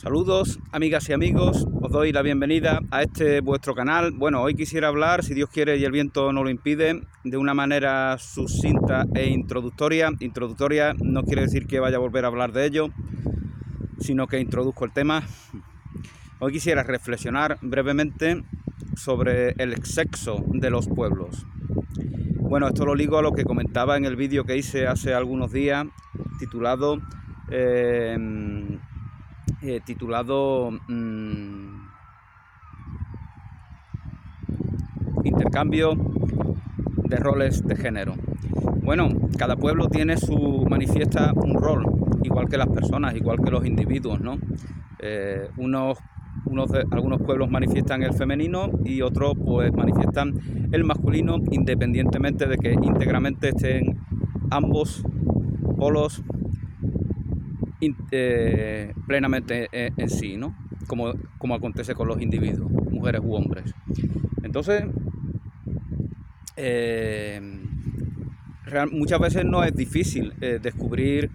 Saludos amigas y amigos, os doy la bienvenida a este vuestro canal. Bueno, hoy quisiera hablar, si Dios quiere y el viento no lo impide, de una manera sucinta e introductoria. Introductoria no quiere decir que vaya a volver a hablar de ello, sino que introduzco el tema. Hoy quisiera reflexionar brevemente sobre el sexo de los pueblos. Bueno, esto lo ligo a lo que comentaba en el vídeo que hice hace algunos días, titulado intercambio de roles de género. Bueno, cada pueblo manifiesta un rol, igual que las personas, igual que los individuos, ¿no? Algunos pueblos manifiestan el femenino y otros pues manifiestan el masculino, independientemente de que íntegramente estén ambos polos plenamente en sí, ¿no? Como acontece con los individuos, mujeres u hombres. Entonces, muchas veces no es difícil descubrir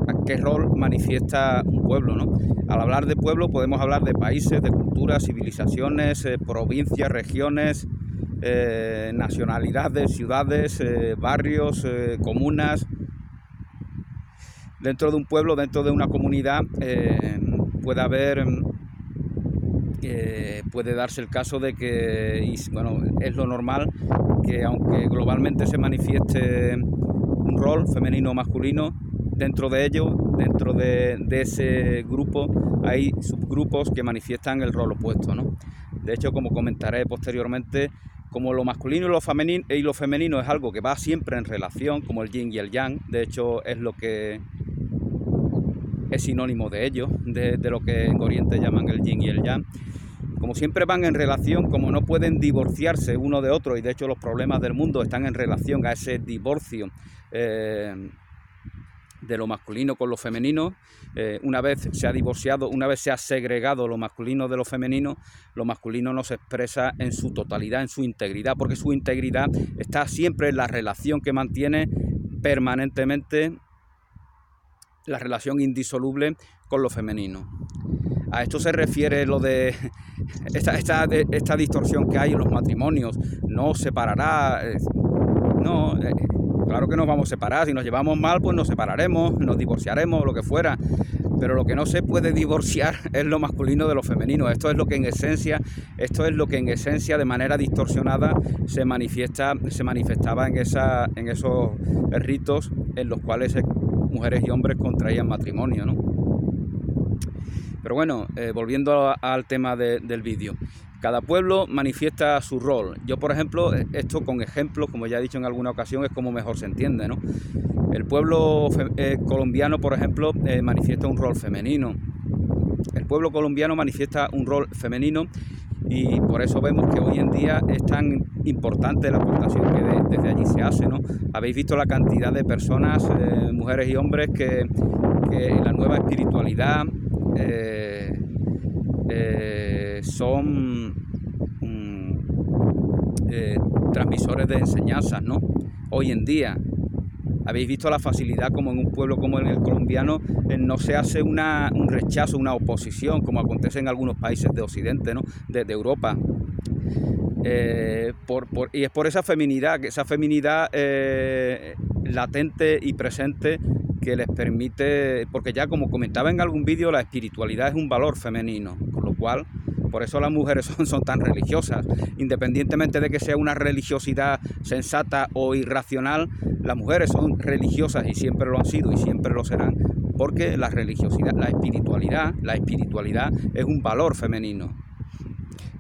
a qué rol manifiesta un pueblo, ¿no? Al hablar de pueblo podemos hablar de países, de culturas, civilizaciones, provincias, regiones, nacionalidades, ciudades, barrios, comunas. Dentro de un pueblo, dentro de una comunidad, puede darse el caso de que, bueno, es lo normal que aunque globalmente se manifieste un rol femenino o masculino, dentro de ello, dentro de ese grupo, hay subgrupos que manifiestan el rol opuesto, ¿no? De hecho, como comentaré posteriormente, como lo masculino y lo femenino es algo que va siempre en relación, como el yin y el yang, de hecho es lo que es sinónimo de ello, de lo que en Oriente llaman el yin y el yang. Como siempre van en relación, como no pueden divorciarse uno de otro, y de hecho los problemas del mundo están en relación a ese divorcio de lo masculino con lo femenino. Una vez se ha divorciado, una vez se ha segregado lo masculino de lo femenino, lo masculino no se expresa en su totalidad, en su integridad, porque su integridad está siempre en la relación que mantiene permanentemente, la relación indisoluble con lo femenino. A esto se refiere lo de esta distorsión que hay en los matrimonios. No separará, no, claro que nos vamos a separar. Si nos llevamos mal, pues nos separaremos, nos divorciaremos, lo que fuera. Pero lo que no se puede divorciar es lo masculino de lo femenino. Esto es lo que en esencia, de manera distorsionada se manifestaba en esos ritos en los cuales mujeres y hombres contraían matrimonio, ¿no? Pero bueno, volviendo al tema del vídeo, cada pueblo manifiesta su rol. Yo, por ejemplo, esto con ejemplos, como ya he dicho en alguna ocasión, es como mejor se entiende, ¿no? El pueblo colombiano, por ejemplo, manifiesta un rol femenino. El pueblo colombiano manifiesta un rol femenino y por eso vemos que hoy en día es tan importante la aportación que desde allí se hace, ¿no? Habéis visto la cantidad de personas, mujeres y hombres, que en la nueva espiritualidad son transmisores de enseñanzas, ¿no? Hoy en día habéis visto la facilidad como en un pueblo como el colombiano no se hace un rechazo, una oposición, como acontece en algunos países de Occidente, ¿no? de Europa. Y es por esa feminidad latente y presente que les permite, porque ya como comentaba en algún vídeo, la espiritualidad es un valor femenino, con lo cual por eso las mujeres son tan religiosas. Independientemente de que sea una religiosidad sensata o irracional, las mujeres son religiosas y siempre lo han sido y siempre lo serán, porque la espiritualidad es un valor femenino.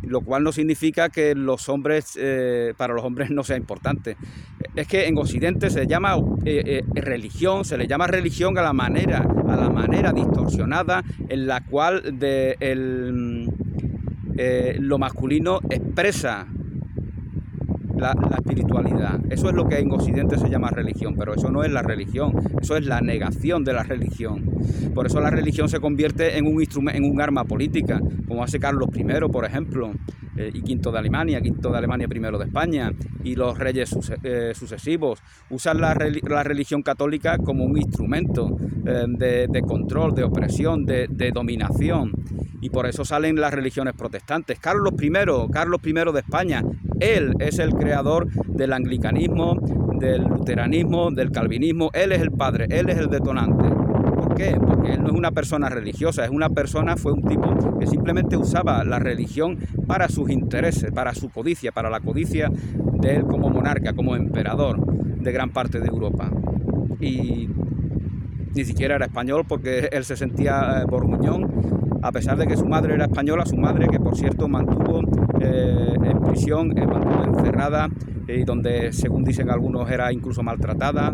Lo cual no significa que para los hombres no sea importante. Es que en Occidente se llama religión, se le llama religión a la manera distorsionada en la cual lo masculino expresa la espiritualidad. Eso es lo que en Occidente se llama religión, pero eso no es la religión, eso es la negación de la religión. Por eso la religión se convierte en un instrumento, en un arma política, como hace Carlos I, por ejemplo, y V de Alemania, I de España, y los reyes sucesivos. Usan la religión católica como un instrumento de control, de opresión, de dominación. Y por eso salen las religiones protestantes. Carlos I de España, él es el creador del anglicanismo, del luteranismo, del calvinismo. Él es el padre, él es el detonante. ¿Por qué? Porque él no es una persona religiosa, fue un tipo que simplemente usaba la religión para sus intereses, para su codicia, para la codicia de él como monarca, como emperador de gran parte de Europa. Y ni siquiera era español, porque él se sentía borgoñón, a pesar de que su madre era española, su madre, que por cierto mantuvo en prisión, mantuvo encerrada, y donde, según dicen algunos, era incluso maltratada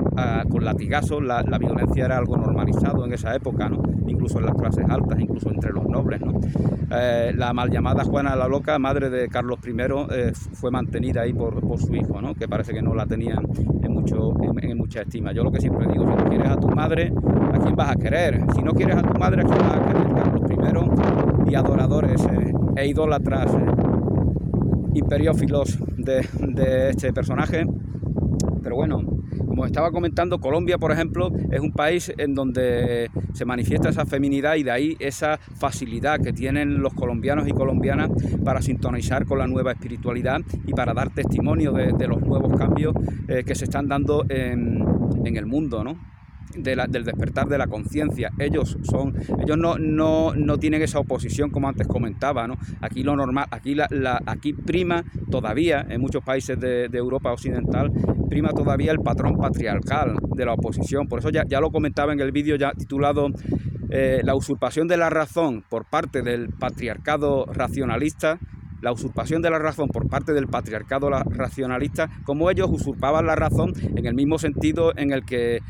con latigazos. La violencia era algo normalizado en esa época, ¿no? Incluso en las clases altas, incluso entre los nobles, ¿no? La mal llamada Juana la Loca, madre de Carlos I, fue mantenida ahí por su hijo, ¿no? Que parece que no la tenía en mucha estima. Yo lo que siempre digo, si no quieres a tu madre, ¿a quién vas a querer? Si no quieres a tu madre, ¿a quién vas a querer? Carlos I y adoradores e idólatras imperiófilos de este personaje. Pero bueno, como estaba comentando, Colombia, por ejemplo, es un país en donde se manifiesta esa feminidad, y de ahí esa facilidad que tienen los colombianos y colombianas para sintonizar con la nueva espiritualidad y para dar testimonio de los nuevos cambios que se están dando en el mundo, ¿no? Del despertar de la conciencia. Ellos no tienen esa oposición como antes comentaba, ¿no? Aquí lo normal, aquí prima todavía, en muchos países de Europa occidental, prima todavía el patrón patriarcal de la oposición. Por eso ya lo comentaba en el vídeo ya titulado La usurpación de la razón por parte del patriarcado racionalista. La usurpación de la razón por parte del patriarcado racionalista, como ellos usurpaban la razón en el mismo sentido en el que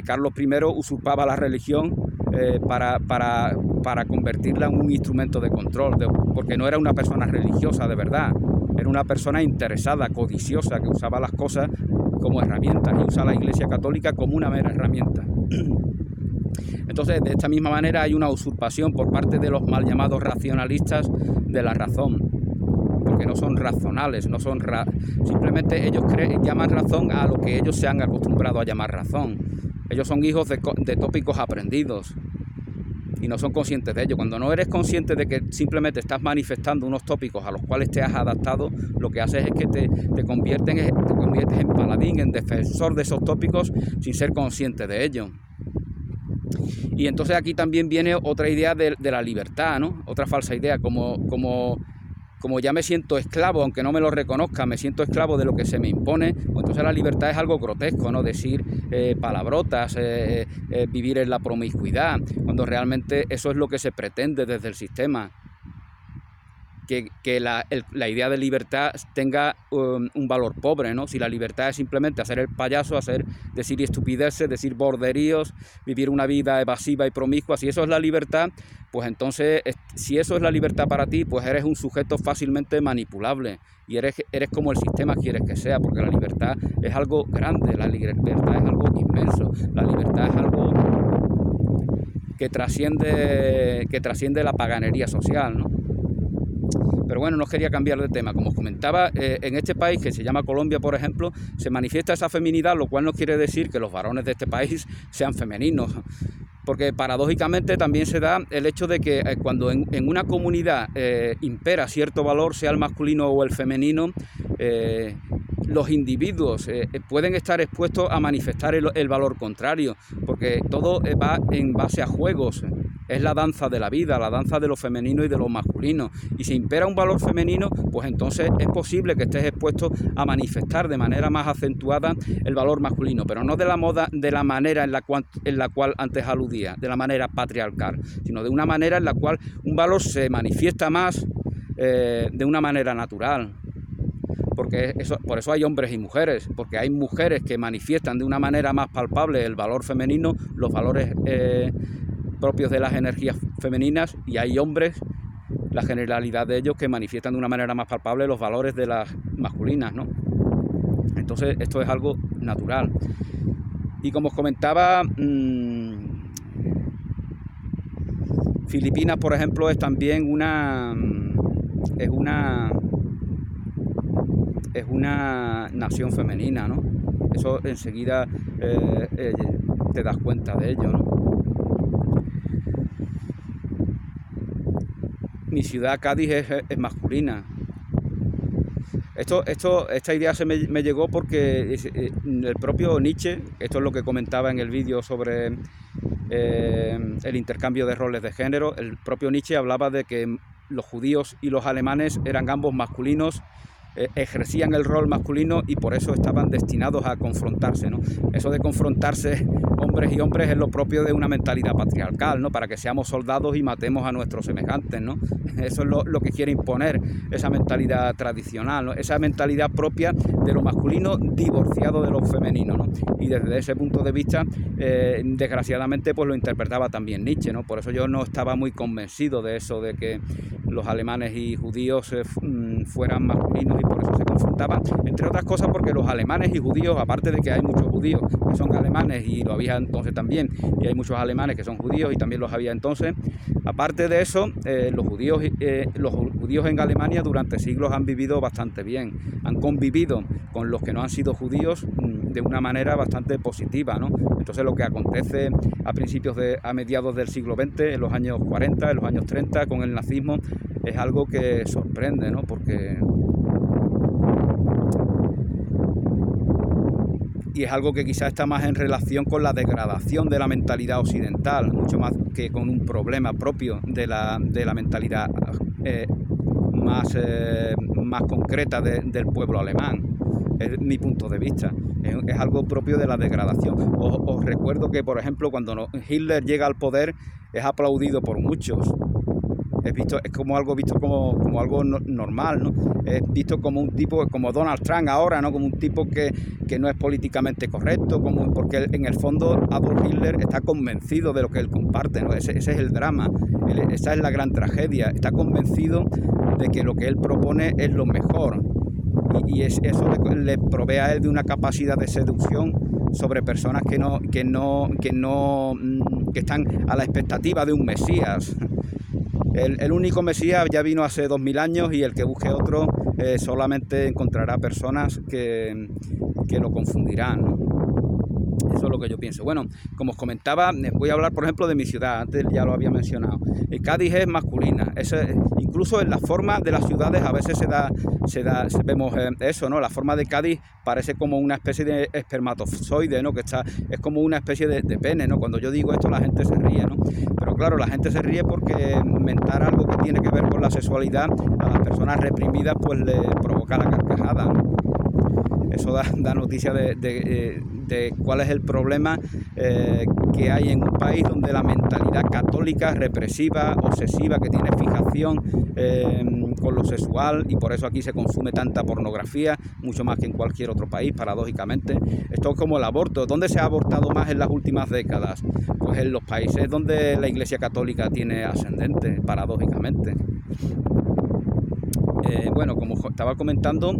Carlos I usurpaba la religión para convertirla en un instrumento de control, porque no era una persona religiosa de verdad, era una persona interesada, codiciosa, que usaba las cosas como herramientas, y usa la Iglesia Católica como una mera herramienta. Entonces, de esta misma manera hay una usurpación por parte de los mal llamados racionalistas de la razón, porque no son razonales, simplemente ellos llaman razón a lo que ellos se han acostumbrado a llamar razón. Ellos son hijos de tópicos aprendidos y no son conscientes de ello. Cuando no eres consciente de que simplemente estás manifestando unos tópicos a los cuales te has adaptado, lo que haces es que te conviertes en paladín, en defensor de esos tópicos sin ser consciente de ello. Y entonces aquí también viene otra idea de la libertad, ¿no? Otra falsa idea, como ya me siento esclavo, aunque no me lo reconozca, me siento esclavo de lo que se me impone, pues entonces la libertad es algo grotesco, ¿no? Decir palabrotas, vivir en la promiscuidad, cuando realmente eso es lo que se pretende desde el sistema. Que la idea de libertad tenga un valor pobre, ¿no? Si la libertad es simplemente hacer el payaso, decir estupideces, decir borderíos, vivir una vida evasiva y promiscua, si eso es la libertad, pues entonces, si eso es la libertad para ti, pues eres un sujeto fácilmente manipulable y eres como el sistema quiere que sea, porque la libertad es algo grande, la libertad es algo inmenso, la libertad es algo que trasciende la paganería social, ¿no? Pero bueno, no quería cambiar de tema. Como os comentaba, en este país que se llama Colombia, por ejemplo, se manifiesta esa feminidad, lo cual no quiere decir que los varones de este país sean femeninos. Porque paradójicamente también se da el hecho de que cuando en una comunidad impera cierto valor, sea el masculino o el femenino, los individuos pueden estar expuestos a manifestar el valor contrario, porque todo va en base a juegos. Es la danza de la vida, la danza de lo femenino y de lo masculino. Y si impera un valor femenino, pues entonces es posible que estés expuesto a manifestar de manera más acentuada el valor masculino, pero no de la manera en la cual antes aludía, de la manera patriarcal, sino de una manera en la cual un valor se manifiesta más de una manera natural. Porque por eso hay hombres y mujeres, porque hay mujeres que manifiestan de una manera más palpable el valor femenino, los valores propios de las energías femeninas, y hay hombres, la generalidad de ellos que manifiestan de una manera más palpable los valores de las masculinas, ¿no? Entonces esto es algo natural. Y como os comentaba, Filipinas, por ejemplo, es también una nación femenina, ¿no? Eso enseguida te das cuenta de ello, ¿no? Mi ciudad, Cádiz, es masculina. Esta idea me llegó porque el propio Nietzsche, esto es lo que comentaba en el vídeo sobre el intercambio de roles de género, el propio Nietzsche hablaba de que los judíos y los alemanes eran ambos masculinos, ejercían el rol masculino y por eso estaban destinados a confrontarse, ¿no? Eso de confrontarse hombres y hombres es lo propio de una mentalidad patriarcal, ¿no? Para que seamos soldados y matemos a nuestros semejantes, ¿no? Eso es lo que quiere imponer esa mentalidad tradicional, ¿no? Esa mentalidad propia de lo masculino divorciado de lo femenino, ¿no? Y desde ese punto de vista, desgraciadamente, pues lo interpretaba también Nietzsche, ¿no? Por eso yo no estaba muy convencido de eso, de que los alemanes y judíos fueran masculinos y por eso se confrontaban, entre otras cosas porque los alemanes y judíos, aparte de que hay muchos judíos que son alemanes y lo había entonces también, y hay muchos alemanes que son judíos y también los había entonces, aparte de eso, los judíos en Alemania durante siglos han vivido bastante bien, han convivido con los que no han sido judíos de una manera bastante positiva, ¿no? Entonces lo que acontece a mediados del siglo XX, en los años 40, en los años 30, con el nazismo, es algo que sorprende, ¿no? Y es algo que quizás está más en relación con la degradación de la mentalidad occidental, mucho más que con un problema propio de la mentalidad más concreta del pueblo alemán. Es mi punto de vista, es algo propio de la degradación. Os recuerdo que, por ejemplo, cuando Hitler llega al poder, es aplaudido por muchos. Es como algo visto como algo normal, ¿no? Es visto como un tipo, como Donald Trump ahora, ¿no? Como un tipo que no es políticamente correcto, porque en el fondo Adolf Hitler está convencido de lo que él comparte, ¿no? Ese es el drama, esa es la gran tragedia. Está convencido de que lo que él propone es lo mejor. Y eso le provee a él de una capacidad de seducción sobre personas que están a la expectativa de un Mesías. El único Mesías ya vino hace 2000 años y el que busque otro solamente encontrará personas que lo confundirán, ¿no? Eso es lo que yo pienso. Bueno, como os comentaba, voy a hablar, por ejemplo, de mi ciudad. Antes ya lo había mencionado. Cádiz es masculina. Incluso en la forma de las ciudades a veces vemos eso, ¿no? La forma de Cádiz parece como una especie de espermatozoide, ¿no? Es como una especie de pene, ¿no? Cuando yo digo esto la gente se ríe, ¿no? Pero claro, la gente se ríe porque mentar algo que tiene que ver con la sexualidad a las personas reprimidas pues le provoca la carcajada, ¿no? Eso da noticia de cuál es el problema que hay en un país donde la mentalidad católica, represiva, obsesiva, que tiene fijación con lo sexual, y por eso aquí se consume tanta pornografía, mucho más que en cualquier otro país, paradójicamente. Esto es como el aborto. ¿Dónde se ha abortado más en las últimas décadas? Pues en los países donde la Iglesia Católica tiene ascendente, paradójicamente. Bueno, como estaba comentando,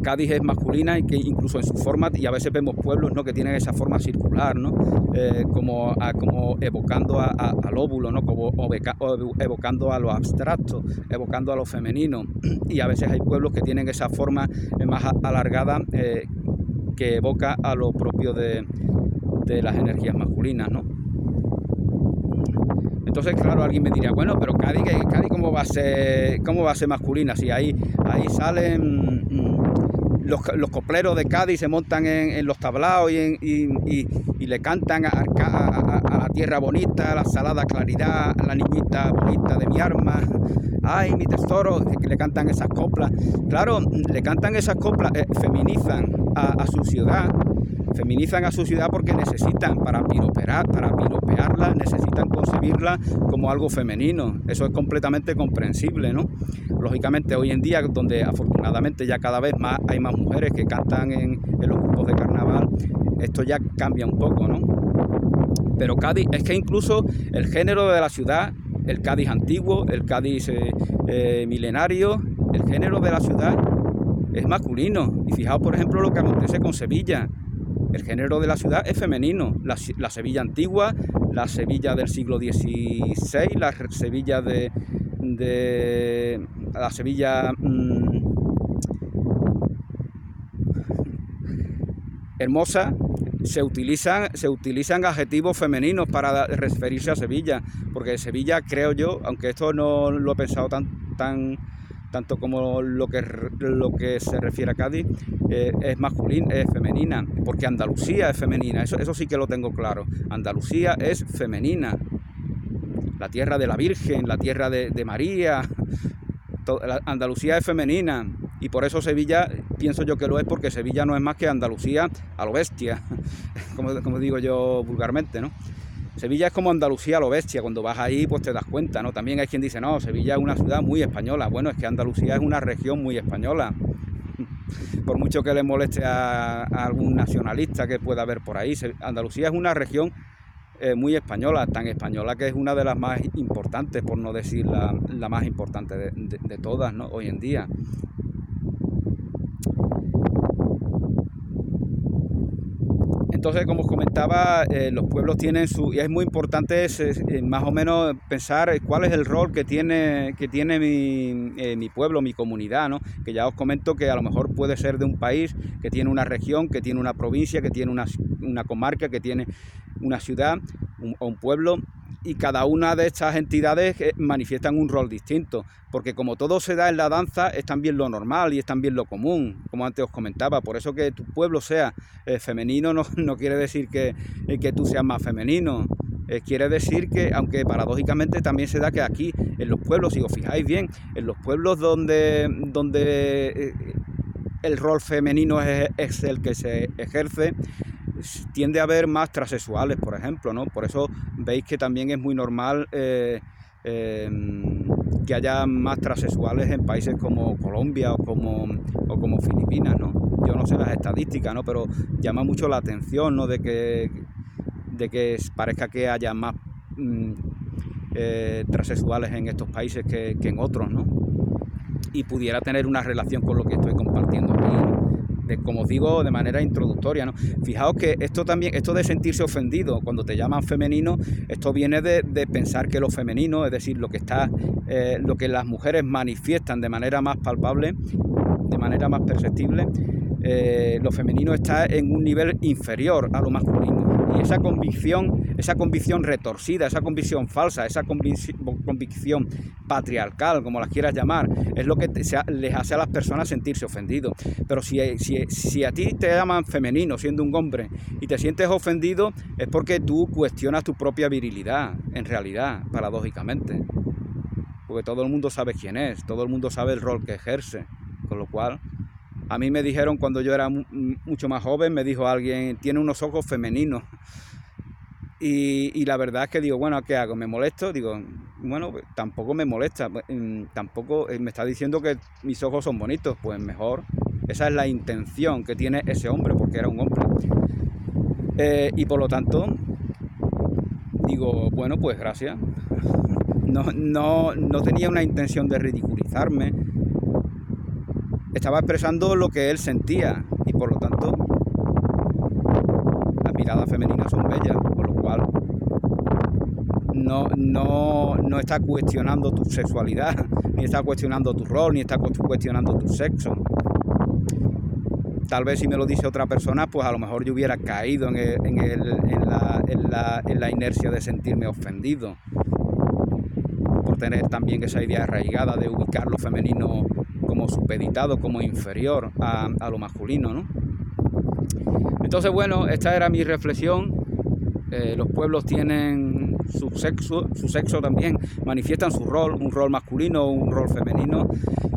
Cádiz es masculina y que incluso en su forma, y a veces vemos pueblos, ¿no?, que tienen esa forma circular, ¿no? Como evocando al óvulo, ¿no? Como evocando a lo abstracto, evocando a lo femenino, y a veces hay pueblos que tienen esa forma más alargada que evoca a lo propio de las energías masculinas, ¿no? Entonces, claro, alguien me diría, bueno, pero Cádiz ¿cómo va a ser masculina? Si ahí salen los copleros de Cádiz, se montan en los tablaos y le cantan a la tierra bonita, a la salada claridad, a la niñita bonita de mi arma, ay, mi tesoro, que le cantan esas coplas. Claro, le cantan esas coplas, feminizan a su ciudad. Feminizan a su ciudad porque necesitan, para piropearla, necesitan concebirla como algo femenino. Eso es completamente comprensible, ¿no? Lógicamente, hoy en día, donde afortunadamente ya cada vez más hay más mujeres que cantan en los grupos de carnaval, esto ya cambia un poco, ¿no? Pero Cádiz, es que incluso el género de la ciudad el Cádiz antiguo, el Cádiz milenario, el género de la ciudad es masculino. Y fijaos, por ejemplo, lo que acontece con Sevilla. El género de la ciudad es femenino. La Sevilla antigua, la Sevilla del siglo XVI, la Sevilla la Sevilla hermosa, se utilizan adjetivos femeninos para referirse a Sevilla, porque Sevilla, creo yo, aunque esto no lo he pensado tanto como lo que se refiere a Cádiz, es masculina, es femenina, porque Andalucía es femenina, eso sí que lo tengo claro. Andalucía es femenina, la tierra de la Virgen, la tierra de María, Andalucía es femenina. Y por eso Sevilla, pienso yo que lo es, porque Sevilla no es más que Andalucía a lo bestia, como digo yo vulgarmente, ¿no? Sevilla es como Andalucía a lo bestia, cuando vas ahí pues te das cuenta, ¿no? También hay quien dice, no, Sevilla es una ciudad muy española. Bueno, es que Andalucía es una región muy española. Por mucho que le moleste a algún nacionalista que pueda haber por ahí, Andalucía es una región muy española, tan española que es una de las más importantes, por no decir la más importante de todas, ¿no? Hoy en día. Entonces, como os comentaba, los pueblos tienen y es muy importante más o menos pensar cuál es el rol que tiene mi pueblo, mi comunidad, ¿no? Que ya os comento que a lo mejor puede ser de un país, que tiene una región, que tiene una provincia, que tiene una comarca, que tiene una ciudad o un pueblo, y cada una de estas entidades manifiestan un rol distinto, porque como todo se da en la danza, es también lo normal y es también lo común, como antes os comentaba. Por eso que tu pueblo sea femenino no quiere decir que tú seas más femenino. Quiere decir que, aunque paradójicamente también se da que aquí, en los pueblos, si os fijáis bien, en los pueblos donde el rol femenino es el que se ejerce, tiende a haber más transexuales, por ejemplo, ¿no? Por eso veis que también es muy normal que haya más transexuales en países como Colombia o como Filipinas, ¿no? Yo no sé las estadísticas, ¿no? Pero llama mucho la atención, ¿no? De que parezca que haya más transexuales en estos países que en otros, ¿no? Y pudiera tener una relación con lo que estoy compartiendo aquí, ¿no? Como os digo, de manera introductoria, ¿no? Fijaos que esto de sentirse ofendido cuando te llaman femenino, esto viene de pensar que lo femenino, es decir, lo que las mujeres manifiestan de manera más palpable, de manera más perceptible, lo femenino está en un nivel inferior a lo masculino. Y esa convicción retorcida, esa convicción falsa, esa convicción patriarcal, como las quieras llamar, es lo que les hace a las personas sentirse ofendidos. Pero si a ti te llaman femenino siendo un hombre y te sientes ofendido, es porque tú cuestionas tu propia virilidad, en realidad, paradójicamente. Porque todo el mundo sabe quién es, todo el mundo sabe el rol que ejerce, con lo cual... A mí me dijeron cuando yo era mucho más joven, me dijo alguien, tiene unos ojos femeninos. Y la verdad es que digo, bueno, ¿qué hago? ¿Me molesto? Digo, bueno, pues, tampoco me molesta, tampoco me está diciendo que mis ojos son bonitos, pues mejor. Esa es la intención que tiene ese hombre, porque era un hombre. Y por lo tanto, digo, bueno, pues gracias. No tenía una intención de ridiculizarme. Estaba expresando lo que él sentía y por lo tanto las miradas femeninas son bellas, por lo cual no está cuestionando tu sexualidad, ni está cuestionando tu rol, ni está cuestionando tu sexo. Tal vez si me lo dice otra persona, pues a lo mejor yo hubiera caído en la inercia de sentirme ofendido por tener también esa idea arraigada de ubicar lo femenino como supeditado, como inferior a lo masculino, ¿no? Entonces, bueno, esta era mi reflexión. Los pueblos tienen su sexo también, manifiestan su rol, un rol masculino, un rol femenino.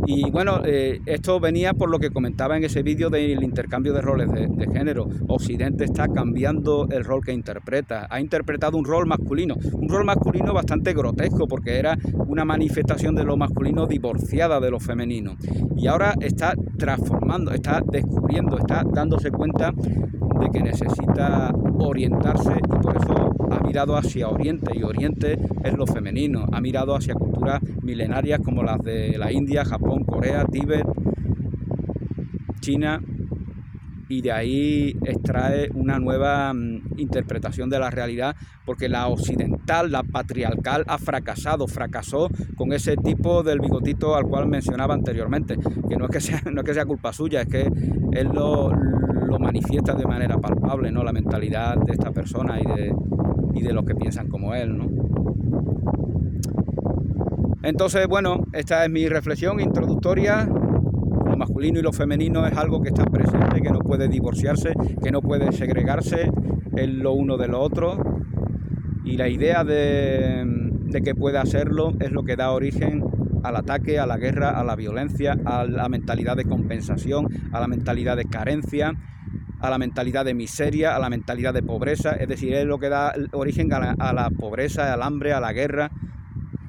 Y bueno, esto venía por lo que comentaba en ese vídeo del intercambio de roles de género. Occidente está cambiando el rol que interpreta. Ha interpretado un rol masculino bastante grotesco, porque era una manifestación de lo masculino divorciada de lo femenino. Y ahora está transformando, está descubriendo, está dándose cuenta de que necesita orientarse, y por eso ha mirado hacia Oriente, y Oriente es lo femenino. Ha mirado hacia culturas milenarias como las de la India, Japón, Corea, Tíbet, China, y de ahí extrae una nueva interpretación de la realidad, porque la occidental, la patriarcal, fracasó con ese tipo del bigotito al cual mencionaba anteriormente, que no es que sea culpa suya, es que él lo manifiesta de manera palpable, ¿no? La mentalidad de esta persona y de los que piensan como él, ¿no? Entonces, bueno, esta es mi reflexión introductoria. Lo masculino y lo femenino es algo que está presente, que no puede divorciarse, que no puede segregarse, es lo uno de lo otro, y la idea de que pueda hacerlo es lo que da origen al ataque, a la guerra, a la violencia, a la mentalidad de compensación, a la mentalidad de carencia, a la mentalidad de miseria, a la mentalidad de pobreza. Es decir, es lo que da origen a la pobreza, al hambre, a la guerra.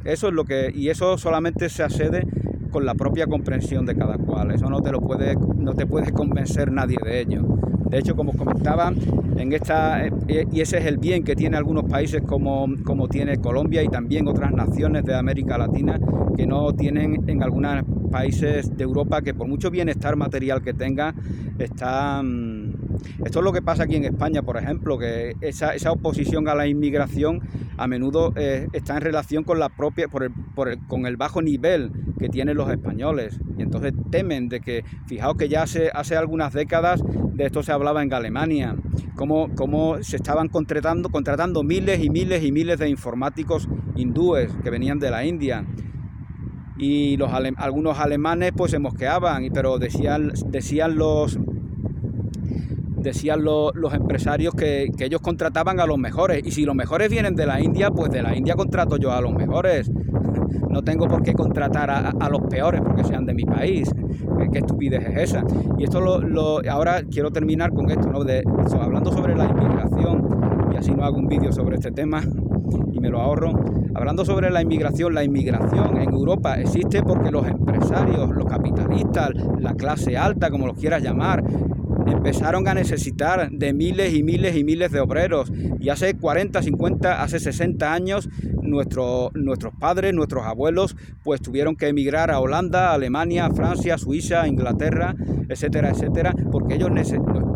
Eso es lo que, y eso solamente se accede con la propia comprensión de cada cual. Eso no te puede convencer nadie de ello. De hecho, como os comentaba, y ese es el bien que tiene algunos países como tiene Colombia y también otras naciones de América Latina, que no tienen en algunos países de Europa, que por mucho bienestar material que tenga, esto es lo que pasa aquí en España, por ejemplo, que esa oposición a la inmigración a menudo está en relación con la propia, con el bajo nivel que tienen los españoles, y entonces temen de que, fijaos que ya hace algunas décadas de esto se hablaba en Alemania, cómo se estaban contratando miles y miles y miles de informáticos hindúes que venían de la India, y algunos alemanes pues se mosqueaban, pero decían los empresarios que ellos contrataban a los mejores, y si los mejores vienen de la India, pues de la India contrato yo a los mejores. No tengo por qué contratar a los peores porque sean de mi país. ¿Qué estupidez es esa? Y esto ahora quiero terminar con esto, ¿no? Hablando sobre la inmigración, y así no hago un vídeo sobre este tema y me lo ahorro. Hablando sobre la inmigración en Europa existe porque los empresarios, los capitalistas, la clase alta, como los quieras llamar, empezaron a necesitar de miles y miles y miles de obreros, y hace 40, 50, hace 60 años nuestros padres, nuestros abuelos, pues tuvieron que emigrar a Holanda, a Alemania, a Francia, a Suiza, a Inglaterra, etcétera, etcétera, porque ellos de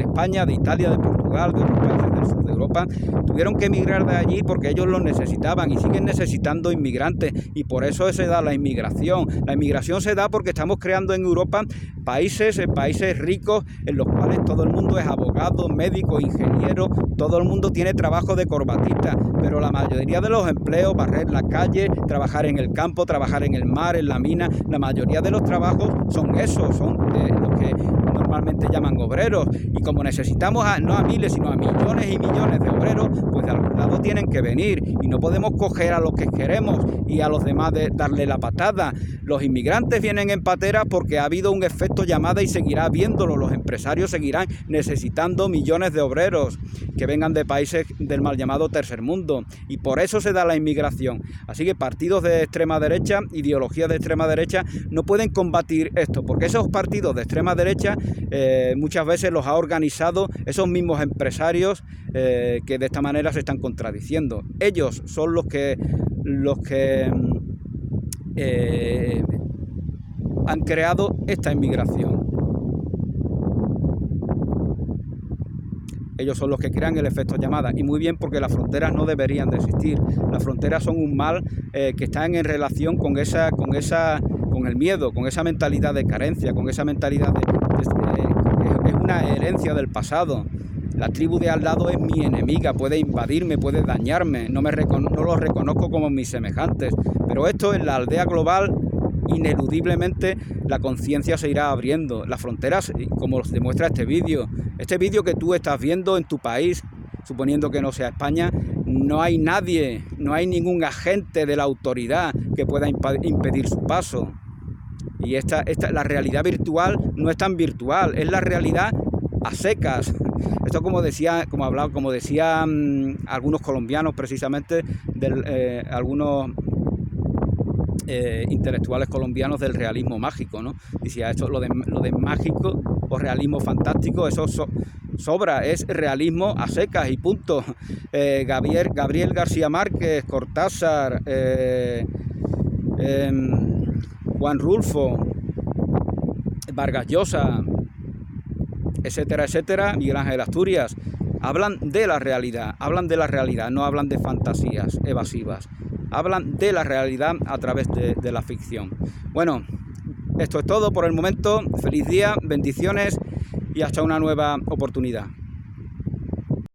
España, de Italia, de Portugal, de otros países del sur de Europa, tuvieron que emigrar de allí porque ellos los necesitaban y siguen necesitando inmigrantes, y por eso se da la inmigración. La inmigración se da porque estamos creando en Europa países ricos en los cuales todo el mundo es abogado, médico, ingeniero, todo el mundo tiene trabajo de corbatita, pero la mayoría de los empleos, barrer la calle, trabajar en el campo, trabajar en el mar, en la mina, la mayoría de los trabajos son de los que normalmente llaman obreros, y como necesitamos no a miles sino a millones y millones de obreros, pues de algún lado tienen que venir, y no podemos coger a los que queremos y a los demás darle la patada. Los inmigrantes vienen en patera porque ha habido un efecto llamada y seguirá habiéndolo. Los empresarios seguirán necesitando millones de obreros que vengan de países del mal llamado tercer mundo, y por eso se da la inmigración. Así que partidos de extrema derecha, ideologías de extrema derecha, no pueden combatir esto, porque esos partidos de extrema derecha muchas veces los ha organizado esos mismos empresarios que de esta manera se están contradiciendo. Ellos son los que han creado esta inmigración. Ellos son los que crean el efecto llamada, y muy bien, porque las fronteras no deberían de existir. Las fronteras son un mal que están en relación con el miedo, con esa mentalidad de carencia, con esa mentalidad es una herencia del pasado. La tribu de al lado es mi enemiga, puede invadirme, puede dañarme, no los reconozco como mis semejantes. Pero esto en la aldea global, ineludiblemente la conciencia se irá abriendo. Las fronteras, como os demuestra este vídeo que tú estás viendo en tu país, suponiendo que no sea España, no hay nadie, no hay ningún agente de la autoridad que pueda impedir su paso. Y la realidad virtual no es tan virtual, es la realidad a secas. Esto como decían algunos colombianos, precisamente, algunos intelectuales colombianos del realismo mágico, ¿no? Decía esto, lo de mágico o realismo fantástico, eso sobra, es realismo a secas y punto. Gabriel García Márquez, Cortázar, Juan Rulfo, Vargas Llosa, etcétera, etcétera, Miguel Ángel Asturias, hablan de la realidad, no hablan de fantasías evasivas, hablan de la realidad a través de la ficción. Bueno, esto es todo por el momento. Feliz día, bendiciones y hasta una nueva oportunidad.